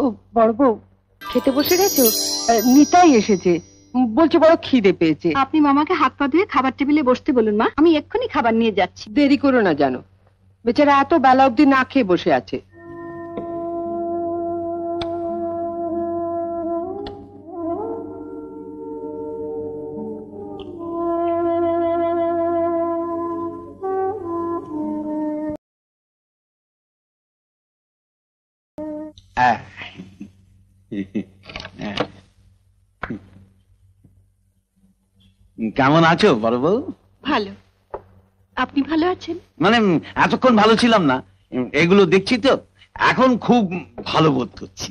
ও বড় বউ, খেতে বসে গেছো? নিতাই এসেছে, বলছে বড় খিদে পেয়েছে। আপনি মামাকে হাত পা ধুয়ে খাবার টেবিলে বসতে বলুন মা, আমি এক্ষুনি খাবার নিয়ে যাচ্ছি। দেরি করো না জানো, বেচারা এত বেলা অবধি না খেয়ে বসে আছে। কেমন আছো বড় বউ? ভালো, আপনি ভালো আছেন? মানে এতক্ষণ ভালো ছিলাম না, এগুলো দেখছি তো এখন খুব ভালো বোধ করছি।